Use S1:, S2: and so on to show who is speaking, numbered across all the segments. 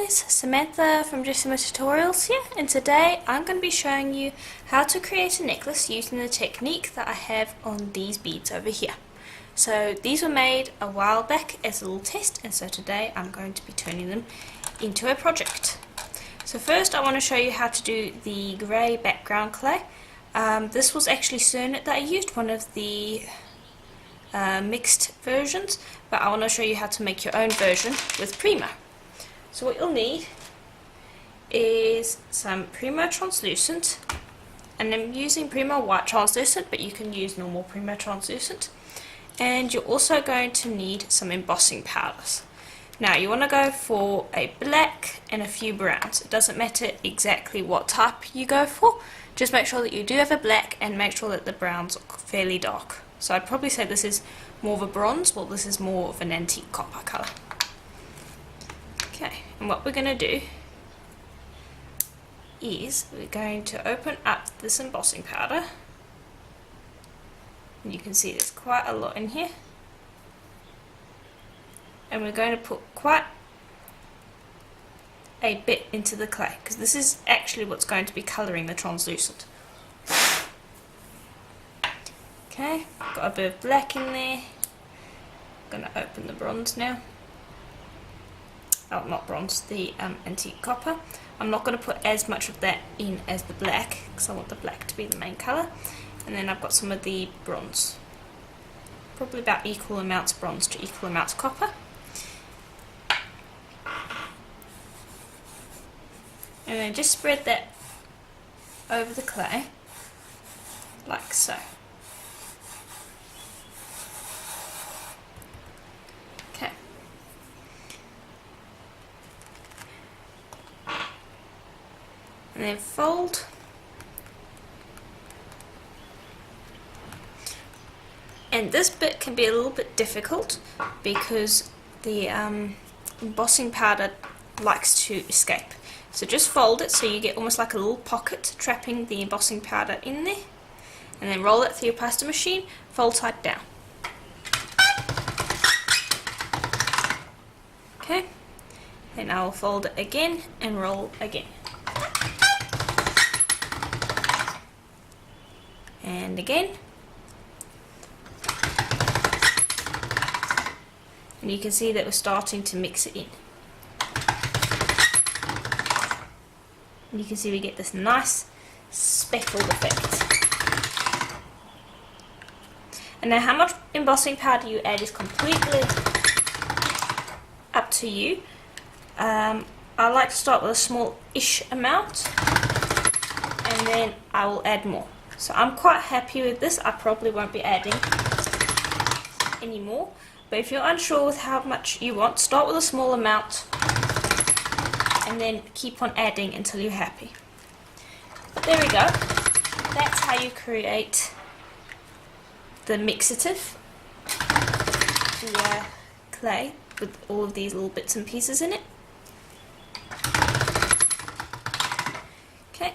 S1: guys, Samantha from Jessima Tutorials here, and today I'm going to be showing you how to create a necklace using the technique that I have on these beads over here. So these were made a while back as a little test, and so today I'm going to be turning them into a project. So first I want to show you how to do the grey background clay. This was actually Cernit that I used, one of the mixed versions, but I want to show you how to make your own version with premo. So what you'll need is some premo translucent, and I'm using premo white translucent, but you can use normal premo translucent. And you're also going to need some embossing powders. Now you want to go for a black and a few browns. It doesn't matter exactly what type you go for, just make sure that you do have a black and make sure that the browns are fairly dark. So I'd probably say this is more of a bronze, while this is more of an antique copper colour. Okay, and what we're going to do is we're going to open up this embossing powder. And you can see there's quite a lot in here. And we're going to put quite a bit into the clay, because this is actually what's going to be colouring the translucent. Okay, got a bit of black in there. I'm going to open the bronze now. Oh, not bronze, the antique copper. I'm not going to put as much of that in as the black, because I want the black to be the main colour. And then I've got some of the bronze. Probably about equal amounts bronze to equal amounts copper. And then just spread that over the clay, like so. Okay. And then fold. And this bit can be a little bit difficult because the embossing powder likes to escape. So just fold it so you get almost like a little pocket trapping the embossing powder in there, and then roll it through your pasta machine, fold tight down. Okay, then I will fold it again and roll again. And again. And you can see that we're starting to mix it in. And you can see we get this nice speckled effect. And now how much embossing powder you add is completely up to you. I like to start with a small-ish amount, and then I will add more. So I'm quite happy with this. I probably won't be adding any more. But if you're unsure with how much you want, start with a small amount and then keep on adding until you're happy. But there we go. That's how you create the mixative, the clay with all of these little bits and pieces in it. Okay.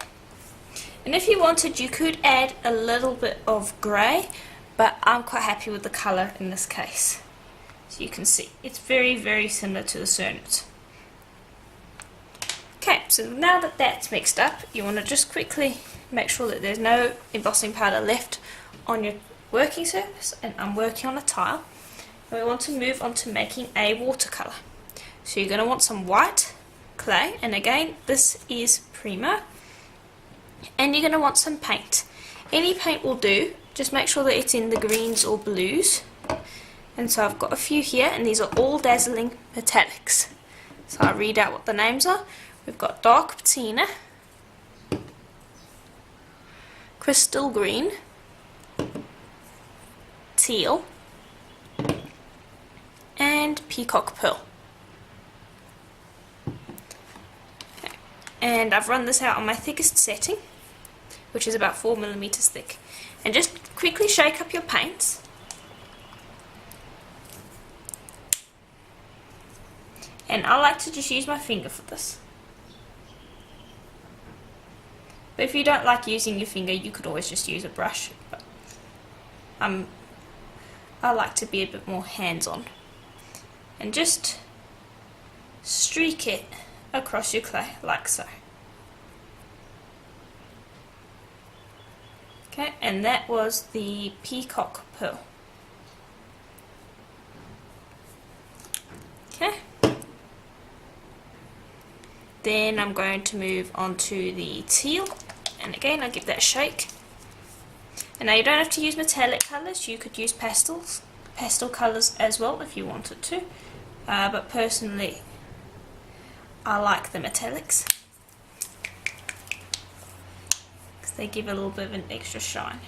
S1: And if you wanted, you could add a little bit of grey, but I'm quite happy with the colour in this case. So you can see, it's very, very similar to the Cernit. Okay, so now that that's mixed up, you want to just quickly make sure that there's no embossing powder left on your working surface, and I'm working on a tile. And we want to move on to making a watercolour. So you're going to want some white clay, and again, this is premo. And you're going to want some paint. Any paint will do, just make sure that it's in the greens or blues. And so I've got a few here, and these are all dazzling metallics. So I'll read out what the names are. We've got dark patina, crystal green, teal, and peacock pearl. Okay. And I've run this out on my thickest setting, which is about 4mm thick. And just quickly shake up your paints. And I like to just use my finger for this. But if you don't like using your finger, you could always just use a brush. But I like to be a bit more hands-on. And just streak it across your clay, like so. Okay, and that was the peacock pearl. Okay. Then I'm going to move on to the teal, and again I'll give that a shake. And now you don't have to use metallic colours, you could use pastel colours as well if you wanted to, but personally I like the metallics because they give a little bit of an extra shine.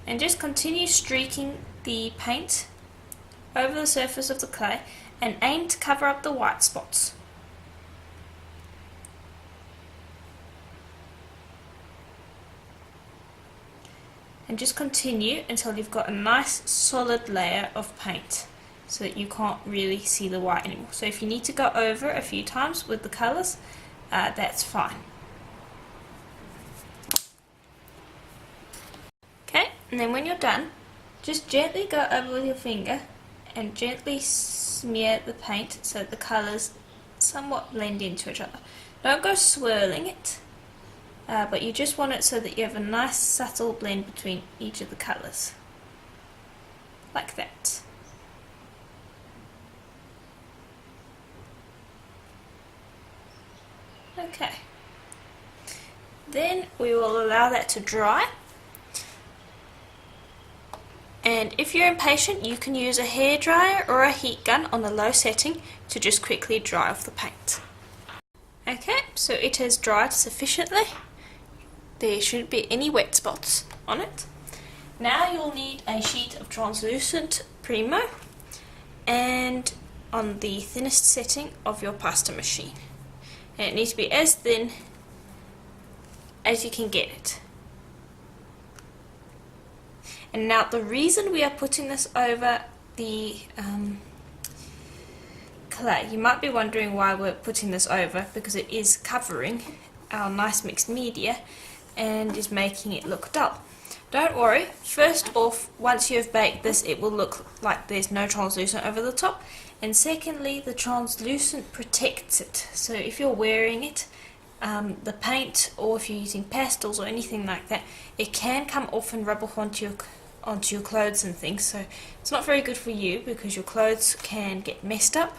S1: And just continue streaking the paint over the surface of the clay and aim to cover up the white spots. And just continue until you've got a nice solid layer of paint so that you can't really see the white anymore. So if you need to go over a few times with the colours, that's fine. Okay, and then when you're done, just gently go over with your finger and gently smear the paint so that the colours somewhat blend into each other. Don't go swirling it, but you just want it so that you have a nice subtle blend between each of the colours, like that. Okay, then we will allow that to dry. And if you're impatient, you can use a hairdryer or a heat gun on a low setting to just quickly dry off the paint. Okay, so it has dried sufficiently. There shouldn't be any wet spots on it. Now you'll need a sheet of translucent premo and on the thinnest setting of your pasta machine. And it needs to be as thin as you can get it. And now the reason we are putting this over the clay, you might be wondering why we're putting this over, because it is covering our nice mixed media and is making it look dull. Don't worry, first off, once you've baked this, it will look like there's no translucent over the top, and secondly, the translucent protects it. So if you're wearing it, the paint, or if you're using pastels or anything like that, it can come off and rub off onto your clothes and things, so it's not very good for you because your clothes can get messed up,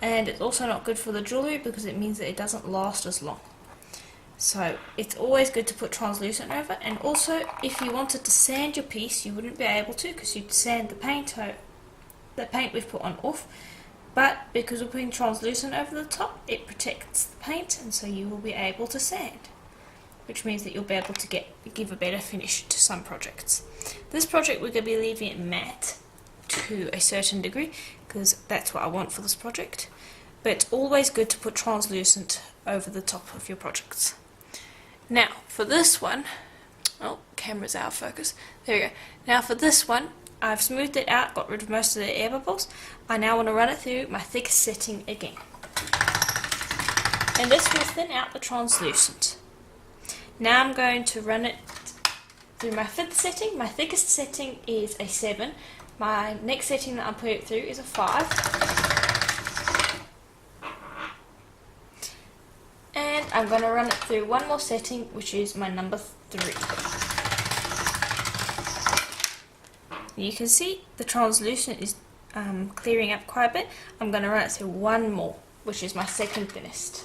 S1: and it's also not good for the jewellery because it means that it doesn't last as long. So it's always good to put translucent over. And also, if you wanted to sand your piece, you wouldn't be able to because you'd sand the paint we've put on off, but because we're putting translucent over the top, it protects the paint, and so you will be able to sand, which means that you'll be able to give a better finish to some projects. This project we're going to be leaving it matte to a certain degree because that's what I want for this project, but it's always good to put translucent over the top of your projects. Now for this one, oh, camera's out of focus, there we go. Now for this one, I've smoothed it out, got rid of most of the air bubbles. I now want to run it through my thickest setting again, and this will thin out the translucent. Now I'm going to run it through my fifth setting. My thickest setting is a 7. My next setting that I'm putting it through is a 5. And I'm going to run it through one more setting, which is my number 3. You can see the translucent is clearing up quite a bit. I'm going to run it through one more, which is my second thinnest,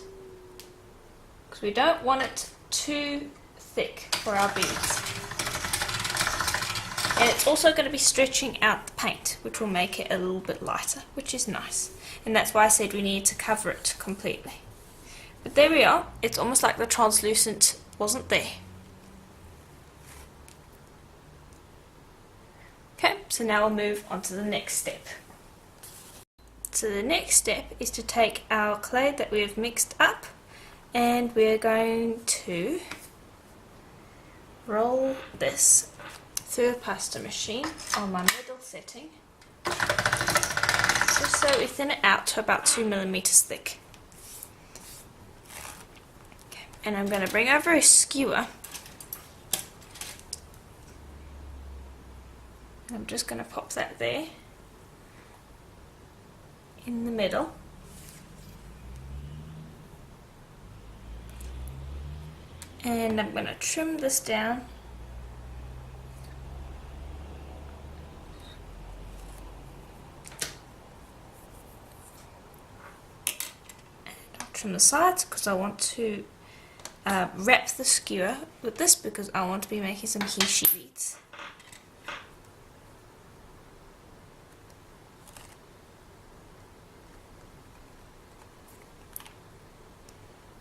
S1: because we don't want it too thick for our beads. And it's also going to be stretching out the paint, which will make it a little bit lighter, which is nice. And that's why I said we needed to cover it completely. But there we are, it's almost like the translucent wasn't there. Okay, so now we'll move on to the next step. So the next step is to take our clay that we have mixed up, and we're going to roll this through the pasta machine on my middle setting, just so we thin it out to about 2 millimeters thick. Okay. And I'm going to bring over a skewer. I'm just going to pop that there in the middle. And I'm going to trim this down. And I'll trim the sides because I want to wrap the skewer with this because I want to be making some he-she beads.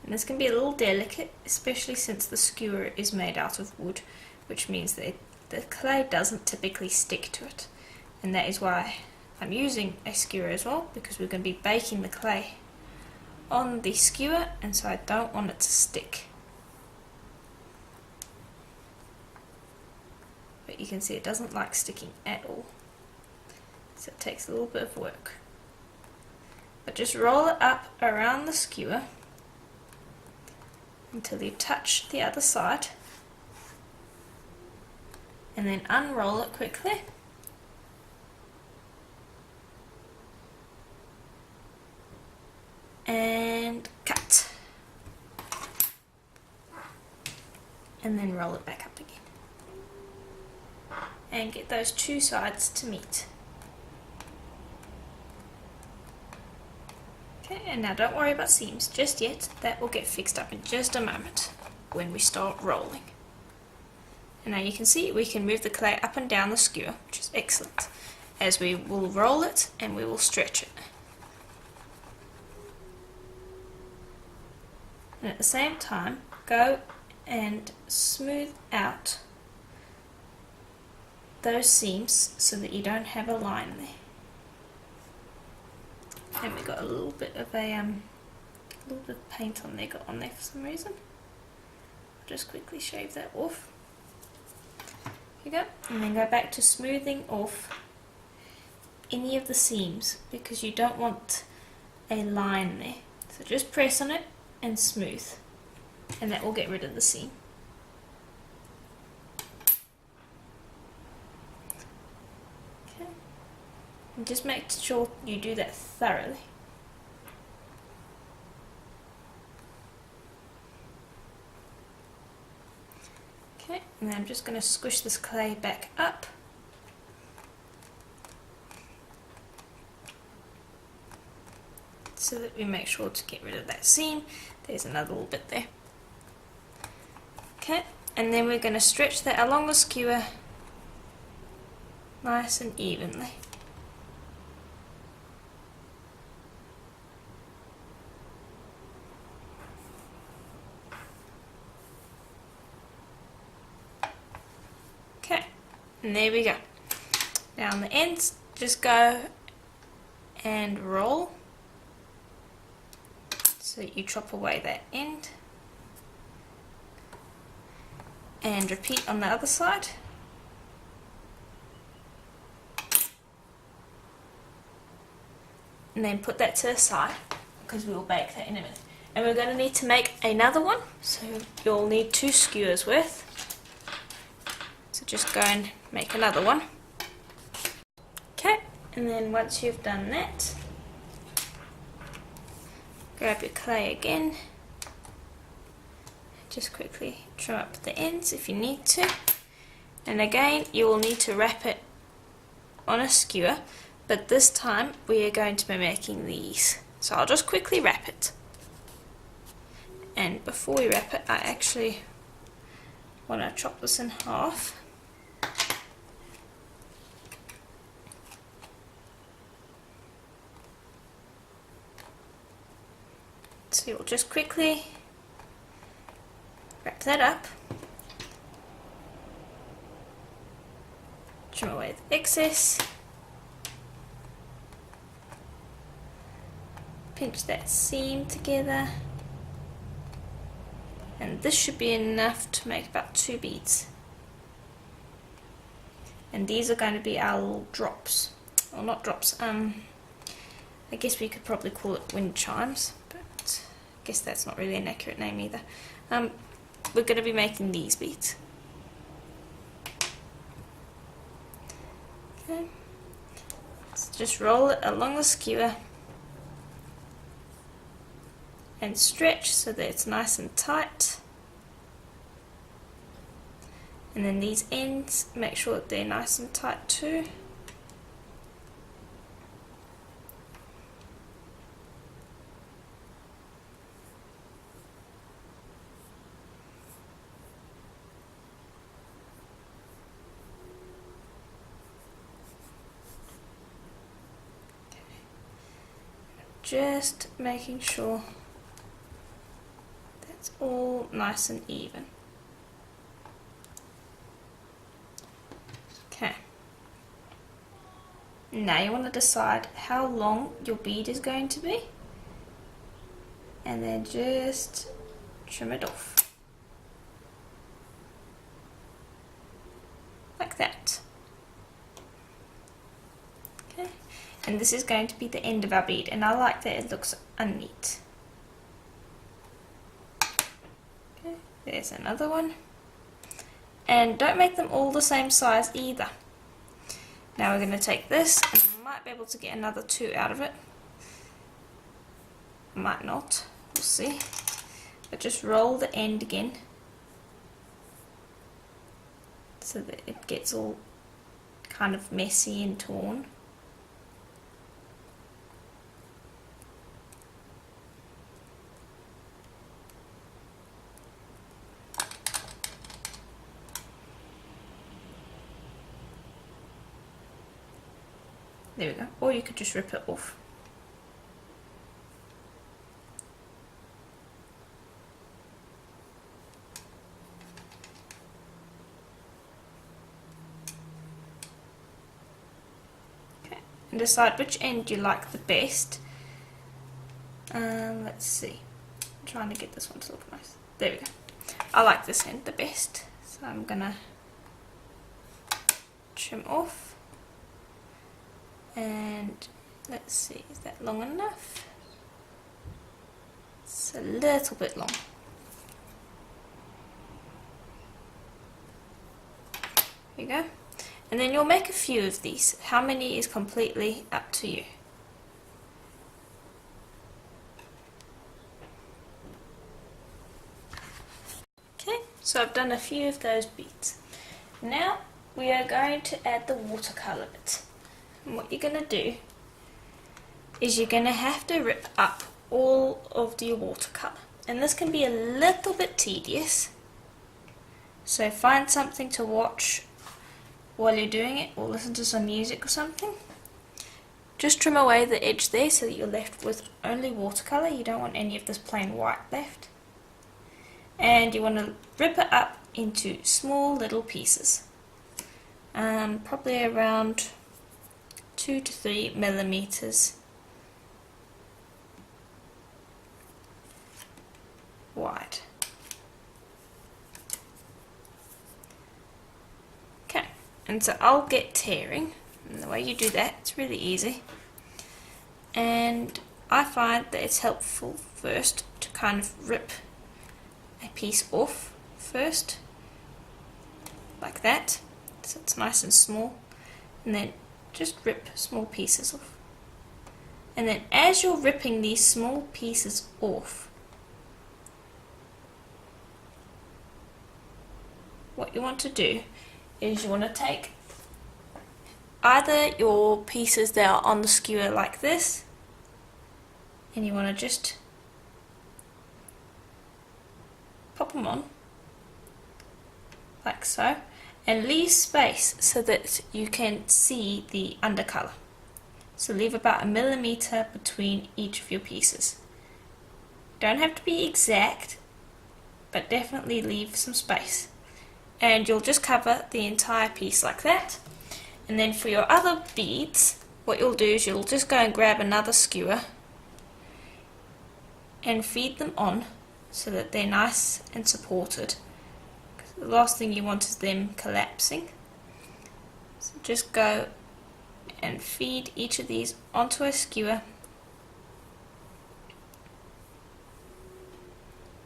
S1: And this can be a little delicate, especially since the skewer is made out of wood, which means that the clay doesn't typically stick to it. And that is why I'm using a skewer as well, because we're going to be baking the clay on the skewer, and so I don't want it to stick. But you can see it doesn't like sticking at all, so it takes a little bit of work. But just roll it up around the skewer until you touch the other side, and then unroll it quickly. And cut. And then roll it back up again. And get those two sides to meet. Okay, and now don't worry about seams just yet. That will get fixed up in just a moment when we start rolling. And now you can see we can move the clay up and down the skewer, which is excellent, as we will roll it and we will stretch it. And at the same time, go and smooth out those seams so that you don't have a line there. And we got a little bit of paint on there, got on there for some reason. I'll just quickly shave that off. Here you go. And then go back to smoothing off any of the seams because you don't want a line there. So just press on it and smooth, and that will get rid of the seam. Okay. And just make sure you do that thoroughly. Okay, and then I'm just going to squish this clay back up. So that we make sure to get rid of that seam. There's another little bit there. Okay, and then we're going to stretch that along the skewer nice and evenly. Okay, and there we go. Now on the ends, just go and roll. So you chop away that end and repeat on the other side. And then put that to the side because we will bake that in a minute. And we're going to need to make another one, so you'll need 2 skewers worth. So just go and make another one. Okay, and then once you've done that, grab your clay again, just quickly trim up the ends if you need to, and again you will need to wrap it on a skewer, but this time we are going to be making these. So I'll just quickly wrap it, and before we wrap it I actually want to chop this in half. So you'll just quickly wrap that up, trim away the excess, pinch that seam together, and this should be enough to make about 2 beads. And these are going to be our little drops, or not drops, I guess we could probably call it wind chimes, but I guess that's not really an accurate name either. We're going to be making these beads. Okay, so just roll it along the skewer and stretch so that it's nice and tight. And then these ends, make sure that they're nice and tight too. Just making sure that's all nice and even. Okay. Now you want to decide how long your bead is going to be, and then just trim it off. Like that. Okay. And this is going to be the end of our bead, and I like that it looks unneat. Okay, there's another one. And don't make them all the same size either. Now we're going to take this, and I might be able to get another 2 out of it. Might not, we'll see. But just roll the end again, so that it gets all kind of messy and torn. There we go, or you could just rip it off. Okay, and decide which end you like the best. Let's see, I'm trying to get this one to look nice. There we go. I like this end the best, so I'm gonna trim off. And let's see, is that long enough? It's a little bit long. There you go. And then you'll make a few of these. How many is completely up to you. Okay, so I've done a few of those beads. Now we are going to add the watercolour bit. And what you're going to do is you're going to have to rip up all of your watercolour. And this can be a little bit tedious. So find something to watch while you're doing it, or listen to some music or something. Just trim away the edge there so that you're left with only watercolour. You don't want any of this plain white left. And you want to rip it up into small little pieces. Probably around 2 to 3 millimeters wide. Okay, and so I'll get tearing, and the way you do that, it's really easy. And I find that it's helpful first to kind of rip a piece off first, like that, so it's nice and small, and then just rip small pieces off. And then as you're ripping these small pieces off, what you want to do is you want to take either your pieces that are on the skewer like this, and you want to just pop them on like so, and leave space so that you can see the undercolour. So leave about 1 millimeter between each of your pieces. Don't have to be exact, but definitely leave some space. And you'll just cover the entire piece like that. And then for your other beads, what you'll do is you'll just go and grab another skewer and feed them on so that they're nice and supported. The last thing you want is them collapsing. So just go and feed each of these onto a skewer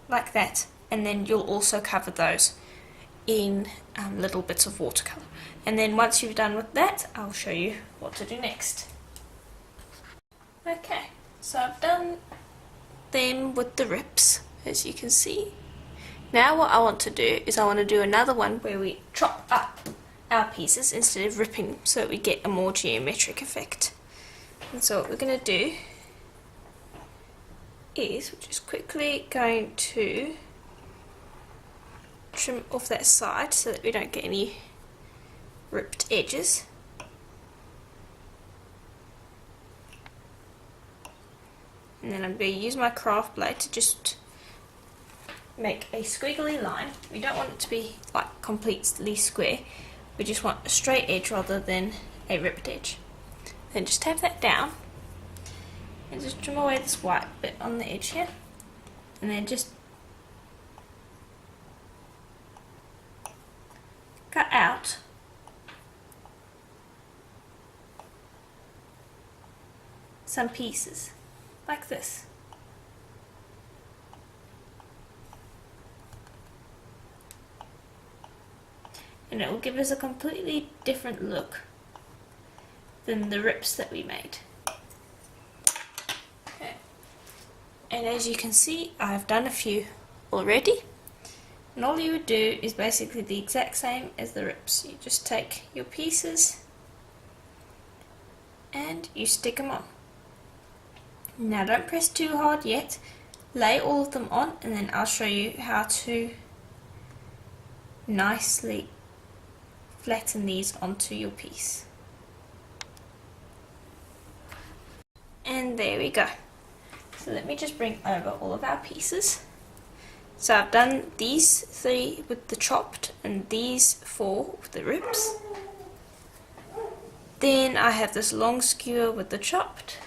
S1: like that, and then you'll also cover those in little bits of watercolour. And then once you've done with that, I'll show you what to do next. Okay, so I've done them with the rips, as you can see. Now what I want to do is I want to do another one where we chop up our pieces instead of ripping them so that we get a more geometric effect. And so what we're going to do is we're just quickly going to trim off that side so that we don't get any ripped edges. And then I'm going to use my craft blade to just make a squiggly line. We don't want it to be like completely square, we just want a straight edge rather than a ripped edge. Then just tap that down and just trim away this white bit on the edge here, and then just cut out some pieces like this. And it will give us a completely different look than the rips that we made. Okay. And as you can see, I've done a few already. And all you would do is basically the exact same as the rips. You just take your pieces and you stick them on. Now don't press too hard yet. Lay all of them on and then I'll show you how to nicely flatten these onto your piece. And there we go. So let me just bring over all of our pieces. So I've done these 3 with the chopped and these 4 with the rips. Then I have this long skewer with the chopped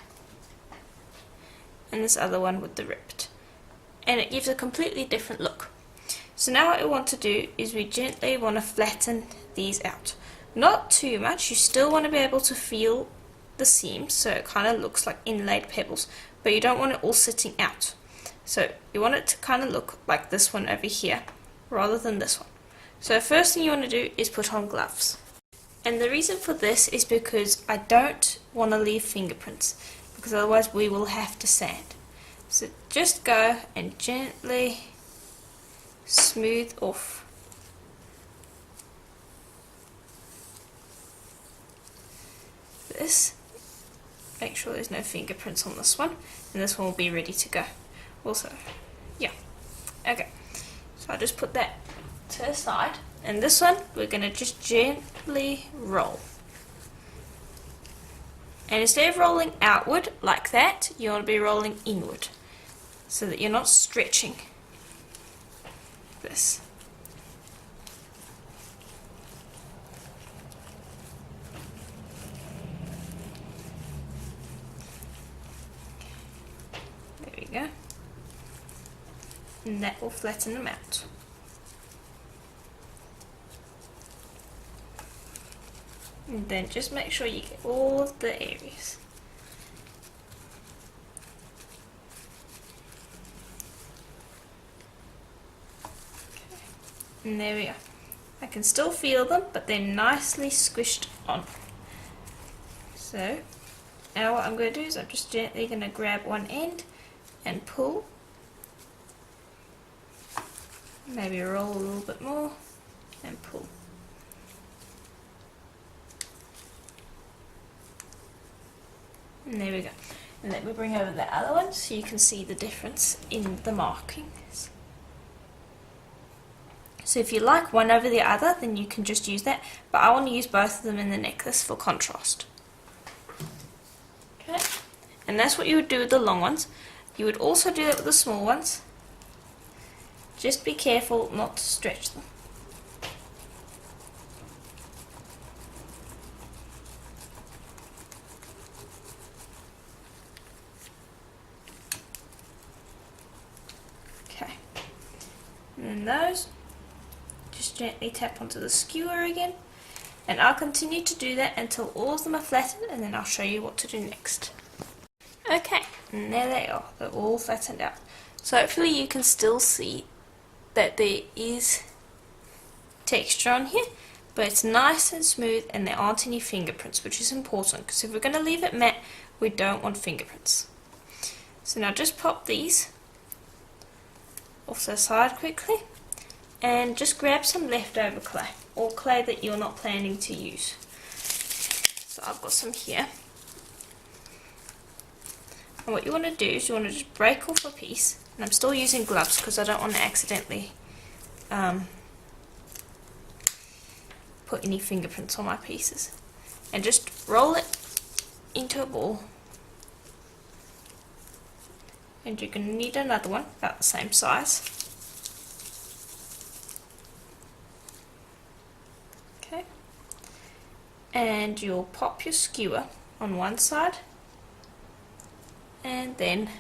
S1: and this other one with the ripped. And it gives a completely different look. So now what we want to do is we gently want to flatten these out. Not too much, you still want to be able to feel the seams so it kind of looks like inlaid pebbles, but you don't want it all sitting out. So you want it to kind of look like this one over here rather than this one. So first thing you want to do is put on gloves. And the reason for this is because I don't want to leave fingerprints, because otherwise we will have to sand. So just go and gently smooth off this. Make sure there's no fingerprints on this one, and this one will be ready to go. Also, yeah, okay. So I'll just put that to the side, and this one we're going to just gently roll. And instead of rolling outward like that, you want to be rolling inward so that you're not stretching this. There we go. And that will flatten them out. And then just make sure you get all of the areas. Okay. And there we are. I can still feel them, but they're nicely squished on. So now what I'm going to do is I'm just gently going to grab one end and pull. Maybe roll a little bit more and pull. And there we go. And let me bring over the other one so you can see the difference in the markings. So if you like one over the other, then you can just use that, but I want to use both of them in the necklace for contrast. Okay, and that's what you would do with the long ones. You would also do that with the small ones. Just be careful not to stretch them. Okay, and then those, just gently tap onto the skewer again, and I'll continue to do that until all of them are flattened, and then I'll show you what to do next. Okay, and there they are, they're all flattened out. So hopefully you can still see that there is texture on here, but it's nice and smooth and there aren't any fingerprints, which is important because if we're going to leave it matte, we don't want fingerprints. So now just pop these off the side quickly, and just grab some leftover clay, or clay that you're not planning to use. So I've got some here. And what you want to do is you want to just break off a piece, and I'm still using gloves because I don't want to accidentally put any fingerprints on my pieces. And just roll it into a ball. And you're going to need another one about the same size. Okay. And you'll pop your skewer on one side and then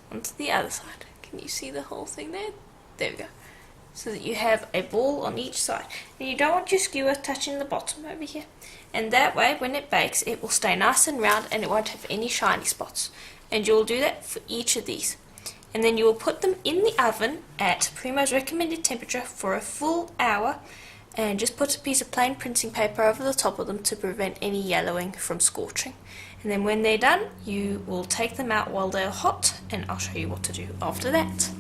S1: onto the other side. Can you see the whole thing there? There we go. So that you have a ball on each side. And you don't want your skewer touching the bottom over here. And that way, when it bakes, it will stay nice and round and it won't have any shiny spots. And you'll do that for each of these. And then you will put them in the oven at Premo's recommended temperature for a full hour. And just put a piece of plain printing paper over the top of them to prevent any yellowing from scorching. And then when they're done, you will take them out while they're hot, and I'll show you what to do after that.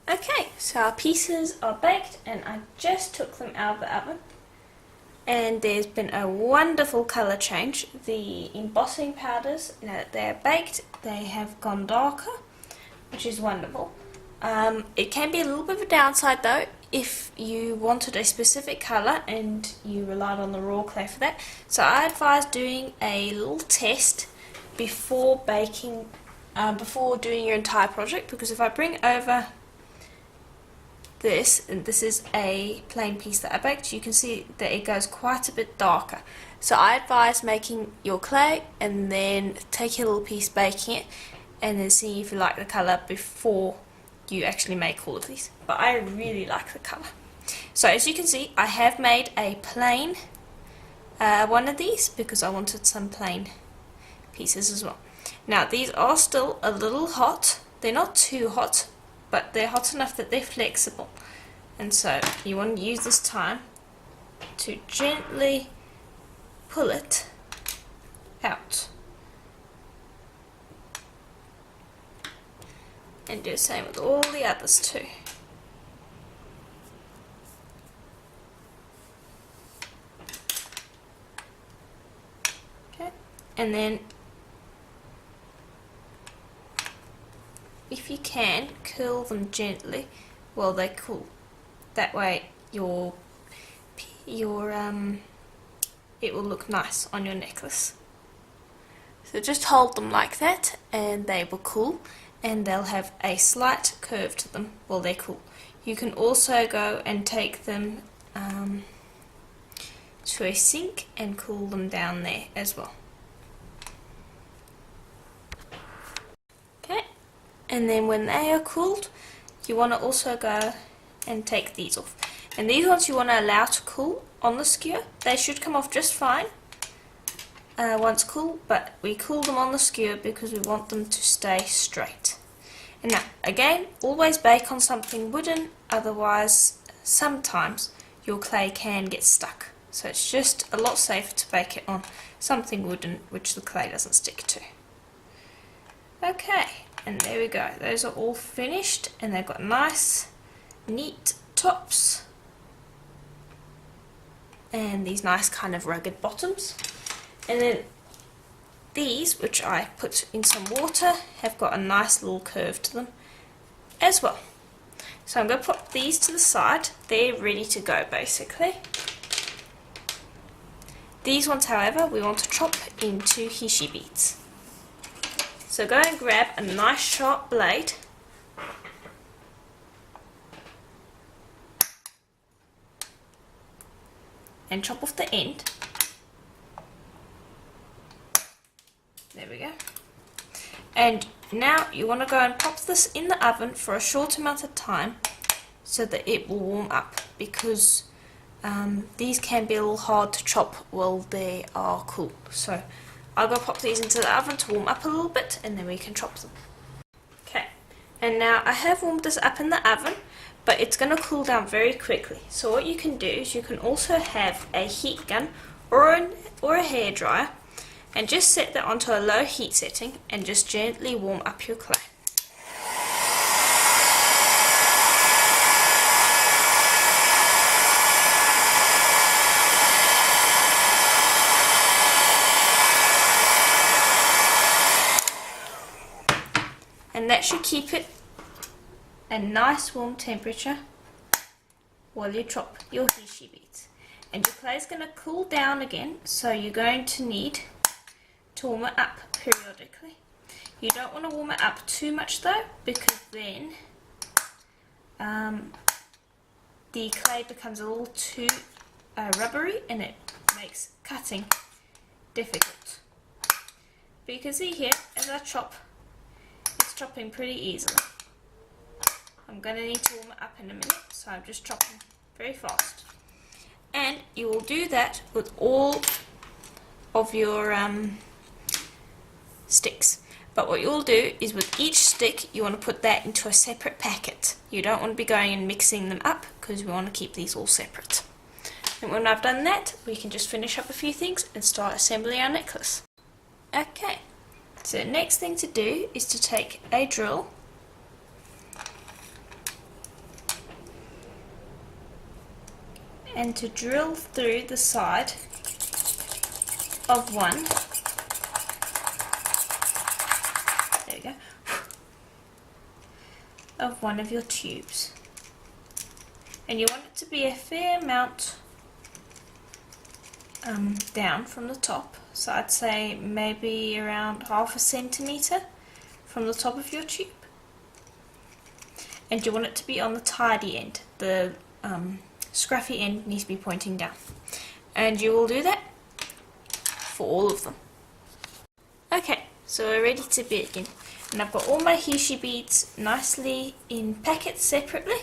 S1: Okay, so our pieces are baked and I just took them out of the oven. And there's been a wonderful colour change. The embossing powders, now that they're baked, they have gone darker, which is wonderful. It can be a little bit of a downside though, if you wanted a specific colour and you relied on the raw clay for that. So I advise doing a little test before baking, before doing your entire project, because if I bring over this, and this is a plain piece that I baked, you can see that it goes quite a bit darker. So I advise making your clay and then take a little piece, baking it, and then seeing if you like the colour before you actually make all of these. But I really like the colour. So as you can see, I have made a plain one of these because I wanted some plain pieces as well. Now these are still a little hot. They're not too hot, but they're hot enough that they're flexible. And so you want to use this time to gently pull it out. And do the same with all the others too. Okay, and then if you can, curl them gently while they cool. That way it will look nice on your necklace. So just hold them like that and they will cool, and they'll have a slight curve to them while they're cool. You can also go and take them to a sink and cool them down there as well. Okay, and then when they are cooled, you want to also go and take these off. And these ones you want to allow to cool on the skewer. They should come off just fine once cool, but we cool them on the skewer because we want them to stay straight. And now, again, always bake on something wooden, otherwise sometimes your clay can get stuck. So it's just a lot safer to bake it on something wooden which the clay doesn't stick to. Okay, and there we go. Those are all finished and they've got nice, neat tops and these nice kind of rugged bottoms. And then these, which I put in some water, have got a nice little curve to them as well. So I'm going to put these to the side. They're ready to go basically. These ones, however, we want to chop into hishi beads. So go and grab a nice sharp blade and chop off the end. There we go. And now you want to go and pop this in the oven for a short amount of time so that it will warm up, because these can be a little hard to chop while they are cool. So I'll go pop these into the oven to warm up a little bit and then we can chop them. Okay, and now I have warmed this up in the oven, but it's going to cool down very quickly. So what you can do is you can also have a heat gun or a hairdryer, and just set that onto a low heat setting and just gently warm up your clay. and that should keep it a nice warm temperature while you chop your Fiji beads. And your clay is going to cool down again, so you're going to need to warm it up periodically. You don't want to warm it up too much though, because then the clay becomes a little too rubbery and it makes cutting difficult. But you can see here, as I chop, it's chopping pretty easily. I'm going to need to warm it up in a minute, so I'm just chopping very fast. And you will do that with all of your sticks. But what you'll do is with each stick, you want to put that into a separate packet. You don't want to be going and mixing them up, because we want to keep these all separate. And when I've done that, we can just finish up a few things and start assembling our necklace. Okay, so the next thing to do is to take a drill and to drill through the side of one. There we go. Of one of your tubes. And you want it to be a fair amount down from the top. So I'd say maybe around 1/2 centimetre from the top of your tube. And you want it to be on the tidy end. The scruffy end needs to be pointing down. And you will do that for all of them. Okay, so we're ready to begin. And I've got all my Fiji beads nicely in packets separately.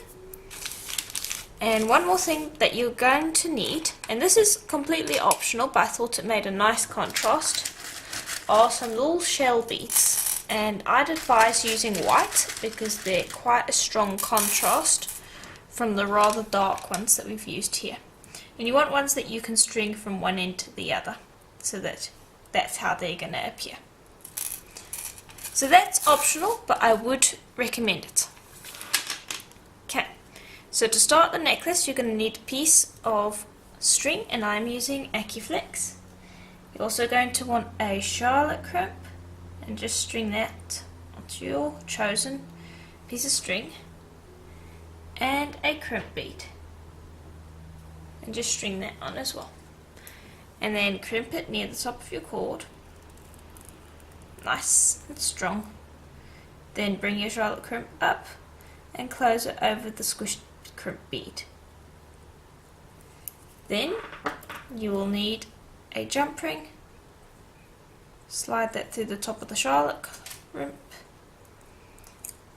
S1: And one more thing that you're going to need, and this is completely optional, but I thought it made a nice contrast, are some little shell beads. And I'd advise using white because they're quite a strong contrast from the rather dark ones that we've used here. And you want ones that you can string from one end to the other, so that's how they're going to appear. So that's optional, but I would recommend it. Okay, so to start the necklace, you're going to need a piece of string, and I'm using Accu-flex. You're also going to want a charlotte crimp, and just string that onto your chosen piece of string, and a crimp bead, and just string that on as well. And then crimp it near the top of your cord, nice and strong. Then bring your charlotte crimp up and close it over the squished crimp bead. Then you will need a jump ring. Slide that through the top of the charlotte crimp,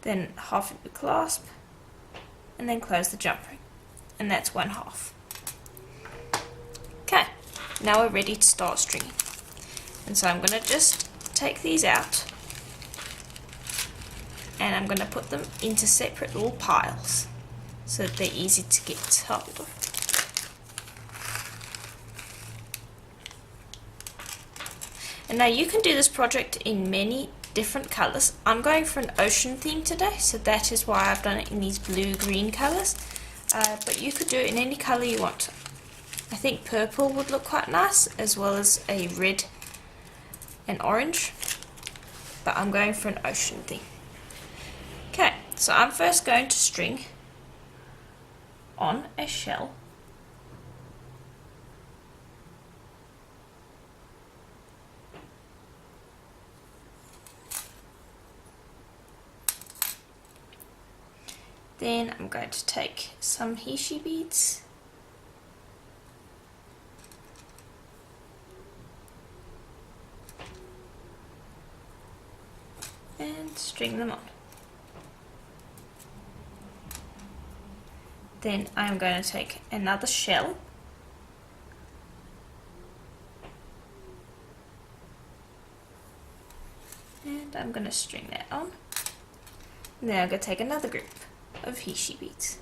S1: then 1/2 of your clasp, and then close the jump ring, and that's 1/2. Okay, now we're ready to start stringing. And so I'm going to just take these out, and I'm going to put them into separate little piles so that they're easy to get hold of. And now you can do this project in many different colours. I'm going for an ocean theme today, so that is why I've done it in these blue-green colours. But you could do it in any colour you want. I think purple would look quite nice, as well as a red and orange. But I'm going for an ocean theme. Okay, so I'm first going to string on a shell. Then I'm going to take some Fiji beads and string them on. Then I'm going to take another shell and I'm going to string that on. And then I'm going to take another group of Fiji beads.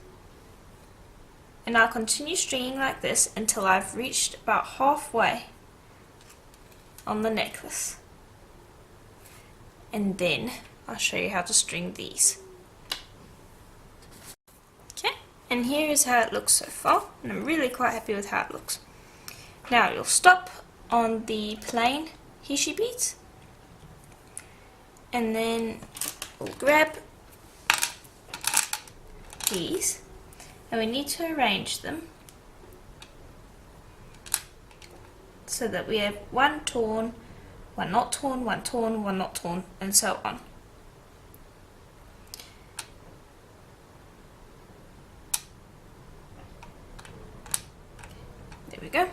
S1: And I'll continue stringing like this until I've reached about halfway on the necklace. And then I'll show you how to string these. Okay, and here is how it looks so far, and I'm really quite happy with how it looks. Now you'll stop on the plain Fiji beads, and then we'll grab these and we need to arrange them so that we have one torn, one not torn, one torn, one not torn, and so on. There we go.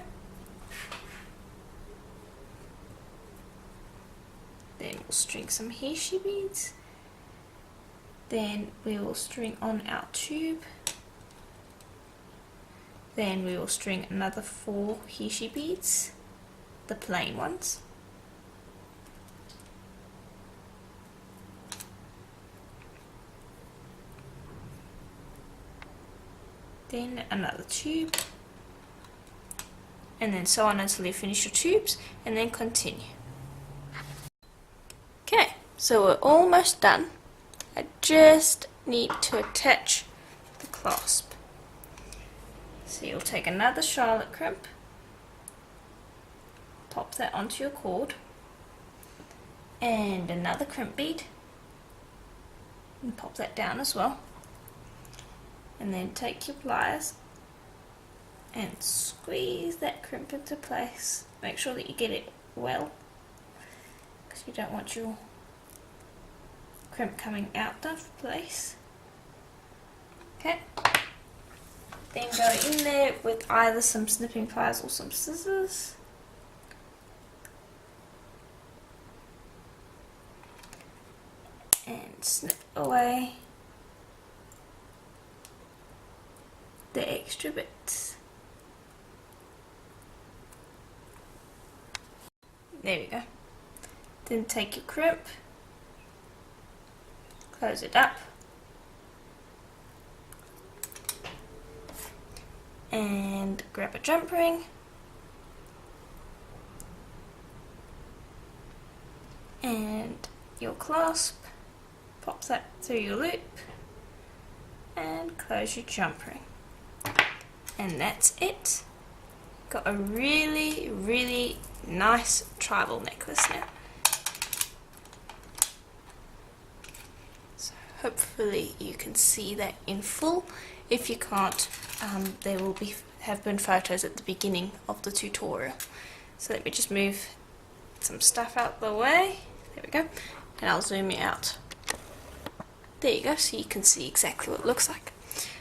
S1: Then we'll string some Hishi beads. Then we will string on our tube. Then we will string another 4 Hishi beads, the plain ones. Then another tube. And then so on until you finish your tubes, and then continue. Okay, so we're almost done. I just need to attach the clasp. So you'll take another charlotte crimp, pop that onto your cord, and another crimp bead, and pop that down as well. And then take your pliers and squeeze that crimp into place. Make sure that you get it well, because you don't want your crimp coming out of place. Okay. Then go in there with either some snipping pliers or some scissors. And snip away the extra bits. There we go. Then take your crimp, close it up, and grab a jump ring and your clasp, pop that through your loop and close your jump ring, and that's it. Got a really nice tribal necklace now. So hopefully you can see that in full. If you can't, there will have been photos at the beginning of the tutorial. So let me just move some stuff out the way. There we go. And I'll zoom it out. There you go, so you can see exactly what it looks like.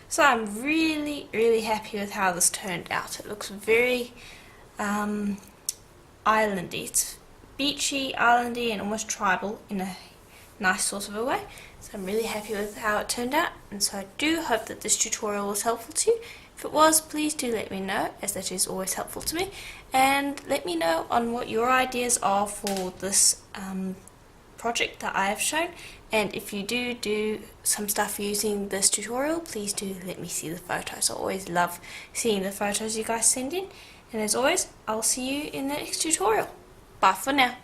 S1: So I'm really happy with how this turned out. It looks very islandy. It's beachy, islandy, and almost tribal in a nice sort of a way. So I'm really happy with how it turned out, and so I do hope that this tutorial was helpful to you. If it was, please do let me know, as that is always helpful to me, and let me know on what your ideas are for this project that I have shown. And if you do some stuff using this tutorial, please do let me see the photos. I always love seeing the photos you guys send in. And as always, I'll see you in the next tutorial. Bye for now.